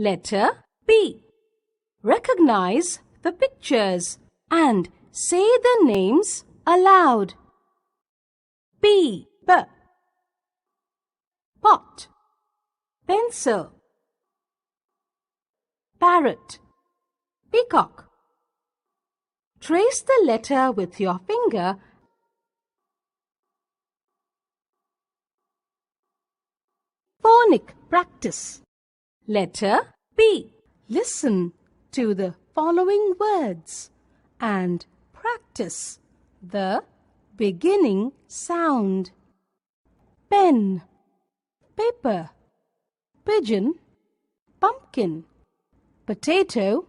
Letter B. Recognize the pictures and say the names aloud. B. Pot, pencil, parrot, peacock. Trace the letter with your finger. Phonic practice. Letter B. Listen to the following words and practice the beginning sound. Pen, paper, pigeon, pumpkin, potato,